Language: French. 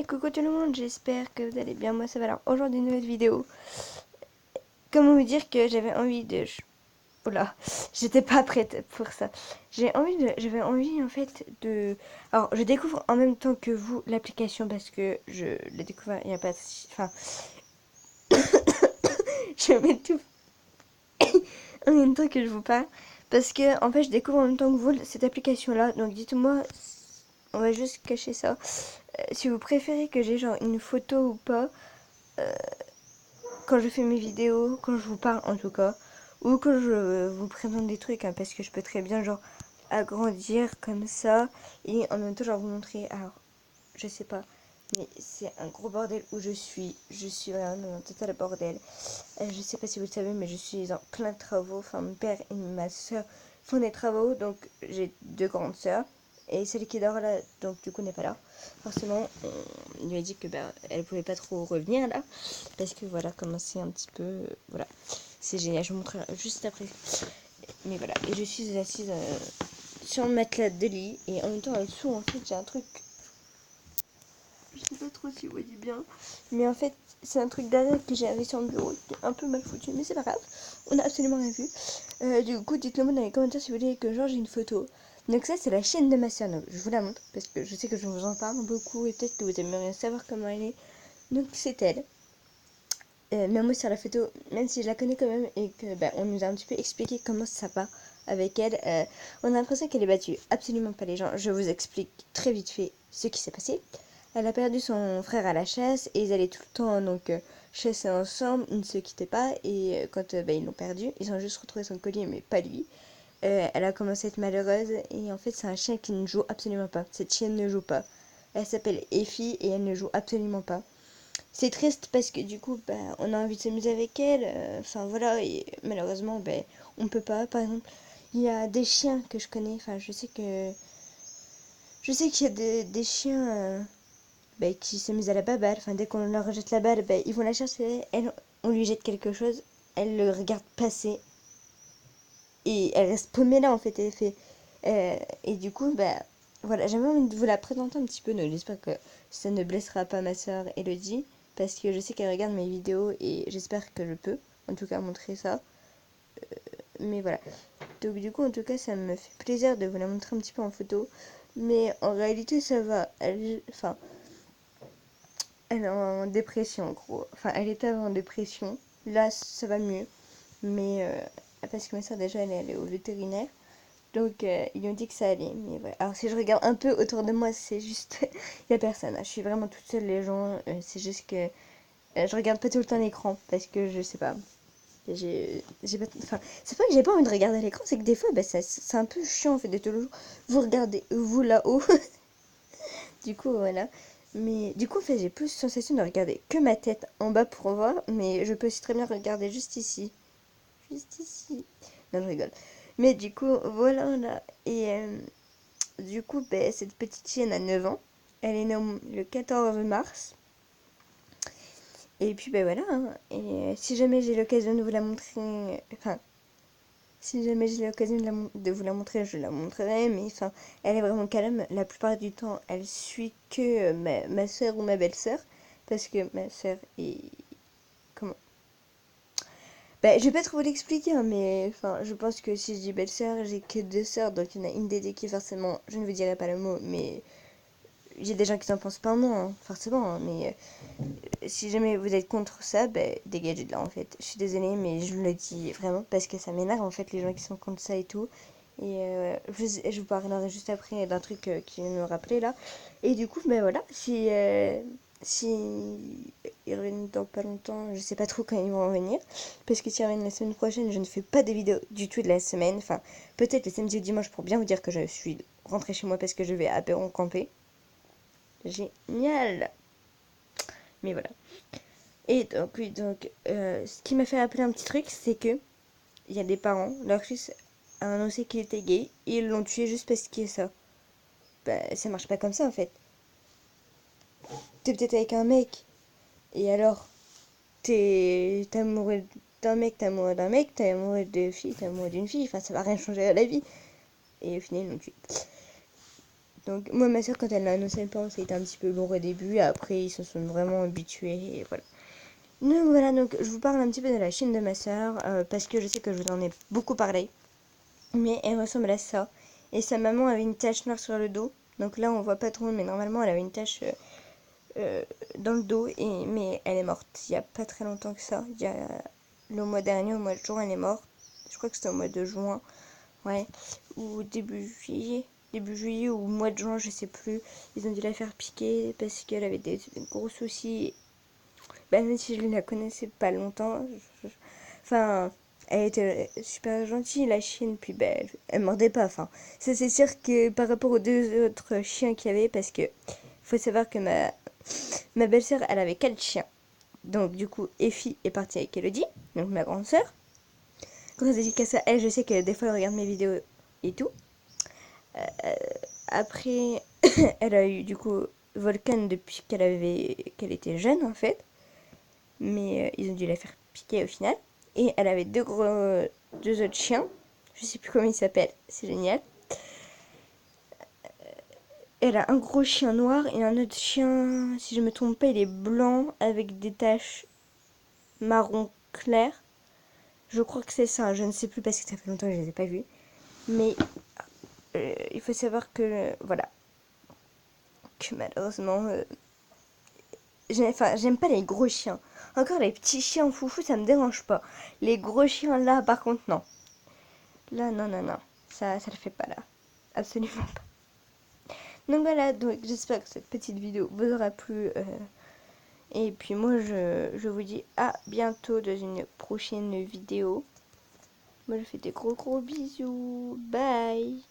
Coucou tout le monde, j'espère que vous allez bien, moi ça va. Alors aujourd'hui une nouvelle vidéo. Comment vous dire que j'avais envie de... Oula, j'étais pas prête pour ça. J'avais envie en fait de... Alors je découvre en même temps que vous l'application parce que je l'ai découvert il n'y a pas... Enfin, je vais tout en même temps que je vous parle. Parce que en fait je découvre en même temps que vous cette application là. Donc dites-moi, on va juste cacher ça. Si vous préférez que j'ai genre une photo ou pas. Quand je fais mes vidéos, quand je vous parle en tout cas, ou quand je vous présente des trucs, hein, parce que je peux très bien genre agrandir comme ça, et en même temps genre vous montrer, alors je sais pas, mais c'est un gros bordel où je suis vraiment dans un total bordel. Je sais pas si vous le savez, mais je suis en plein de travaux, enfin mon père et ma soeur font des travaux, donc j'ai deux grandes sœurs. Et celle qui dort là, donc du coup n'est pas là. Forcément, on lui a dit que elle pouvait pas trop revenir là. Parce que voilà, comment c'est un petit peu... voilà, c'est génial, je vous montrerai juste après. Mais voilà, et je suis assise sur le matelas de lit. Et en même temps, en dessous, en fait, j'ai un truc... Je sais pas trop si vous voyez bien. Mais en fait, c'est un truc d'arrêt que j'avais sur le bureau. Qui est un peu mal foutu, mais c'est pas grave. On a absolument rien vu. Du coup, dites-le moi dans les commentaires si vous voulez que genre j'ai une photo. Donc ça, c'est la chaîne de ma soeur. Donc je vous la montre parce que je sais que je vous en parle beaucoup et peut-être que vous aimeriez savoir comment elle est. Donc c'est elle. Mais moi sur la photo, même si je la connais quand même et que on nous a un petit peu expliqué comment ça va avec elle, on a l'impression qu'elle est battue. Absolument pas les gens. Je vous explique très vite fait ce qui s'est passé. Elle a perdu son frère à la chasse et ils allaient tout le temps donc chasser ensemble, ils ne se quittaient pas et quand ils l'ont perdu, ils ont juste retrouvé son collier mais pas lui. Elle a commencé à être malheureuse et en fait c'est un chien qui ne joue absolument pas. Cette chienne ne joue pas. Elle s'appelle Effie et elle ne joue absolument pas. C'est triste parce que du coup on a envie de s'amuser avec elle. Enfin voilà, et malheureusement on peut pas. Par exemple, il y a des chiens que je connais. Enfin je sais qu'il y a des chiens qui s'amusent à la baballe. Enfin dès qu'on leur jette la balle, ils vont la chercher. Elle, on lui jette quelque chose. Elle le regarde passer et elle reste paumée là en fait. Elle fait et du coup voilà, j'aimerais envie de vous la présenter un petit peu. Donc j'espère que ça ne blessera pas ma soeur Elodie parce que je sais qu'elle regarde mes vidéos et j'espère que je peux en tout cas montrer ça. Mais voilà. Donc du coup en tout cas ça me fait plaisir de vous la montrer un petit peu en photo. Mais en réalité ça va. Elle est en dépression en gros. Enfin elle était en dépression. Là ça va mieux. Mais parce que ma soeur déjà elle est allée au vétérinaire. Donc ils ont dit que ça allait. Mais voilà. Alors si je regarde un peu autour de moi, c'est juste... Il n'y a personne. Je suis vraiment toute seule les gens. C'est juste que je regarde pas tout le temps l'écran. Parce que je sais pas. J'ai pas... Enfin, c'est pas que j'ai pas envie de regarder l'écran. C'est que des fois, c'est un peu chiant en fait de toujours vous regarder vous là-haut. Du coup, voilà. Mais du coup, en fait, j'ai plus sensation de regarder que ma tête en bas pour voir. Mais je peux aussi très bien regarder juste ici. Juste ici. Non, je rigole. Mais du coup, voilà là. Et du coup, cette petite chienne a 9 ans. Elle est née le 14 mars. Et puis voilà. Hein. Et si jamais j'ai l'occasion de vous la montrer, enfin, si jamais j'ai l'occasion de vous la montrer, je la montrerai. Mais enfin, elle est vraiment calme. La plupart du temps, elle suit que ma soeur ou ma belle-sœur. Parce que ma soeur est... Comment je vais pas trop l'expliquer, hein, mais enfin, je pense que si je dis belle-sœur, j'ai que deux sœurs, donc il y en a une des deux qui forcément, je ne vous dirai pas le mot, mais j'ai des gens qui n'en pensent pas moins, hein, forcément, hein, mais si jamais vous êtes contre ça, dégagez de là en fait. Je suis désolée, mais je le dis vraiment parce que ça m'énerve en fait les gens qui sont contre ça et tout. Et je vous parlerai juste après d'un truc qui vient de me rappeler là. Et du coup, voilà, si ils reviennent dans pas longtemps, je sais pas trop quand ils vont revenir. Parce que s'ils reviennent la semaine prochaine, je ne fais pas de vidéos du tout de la semaine. Enfin, peut-être le samedi ou dimanche pour bien vous dire que je suis rentrée chez moi parce que je vais à Perron camper. Génial! Mais voilà. Et donc, oui, donc, ce qui m'a fait rappeler un petit truc, c'est que il y a des parents, leur fils a annoncé qu'il était gay et ils l'ont tué juste parce qu'il est ça. Ça marche pas comme ça en fait. T'es peut-être avec un mec et alors t'es amoureux d'un mec, t'es amoureux de fille, t'es amoureux d'une fille. Enfin, ça va rien changer à la vie. Et au final, ils l'ont tué. Donc moi ma soeur quand elle l'a annoncé à mes parents ça a été un petit peu lourd au début, après ils se sont vraiment habitués et voilà. Donc voilà, donc je vous parle un petit peu de la chienne de ma soeur parce que je sais que je vous en ai beaucoup parlé. Mais elle ressemble à ça. Et sa maman avait une tache noire sur le dos. Donc là on voit pas trop mais normalement elle avait une tache dans le dos. Mais elle est morte il y a pas très longtemps que ça. Il y a le mois dernier, au mois de juin elle est morte. Je crois que c'était au mois de juin. Ouais. Ou début juillet. Début juillet ou mois de juin, je sais plus. Ils ont dû la faire piquer parce qu'elle avait des gros soucis. Bah, même si je ne la connaissais pas longtemps, enfin, elle était super gentille, la chienne, puis bah, elle mordait pas. Enfin, ça c'est sûr que par rapport aux deux autres chiens qu'il y avait, parce que faut savoir que ma belle-sœur, elle avait 4 chiens. Donc du coup, Effie est partie avec Elodie, donc ma grande sœur. Quand elle dit qu'à ça, elle, je sais que des fois elle regarde mes vidéos et tout. Après, elle a eu du coup Volcan depuis qu'elle était jeune en fait. Mais ils ont dû la faire piquer au final. Et elle avait deux autres chiens. Je sais plus comment ils s'appellent. C'est génial. Elle a un gros chien noir et un autre chien, si je me trompe pas, il est blanc avec des taches marron clair. Je crois que c'est ça. Je ne sais plus parce que ça fait longtemps que je les ai pas vus. Mais il faut savoir que voilà, que malheureusement, j'aime pas les gros chiens. Encore les petits chiens foufou, ça me dérange pas. Les gros chiens là, par contre, non. Là, non, non, non. Ça le fait pas là. Absolument pas. Donc voilà, donc j'espère que cette petite vidéo vous aura plu. Et puis moi, je vous dis à bientôt dans une prochaine vidéo. Moi, je fais des gros bisous. Bye.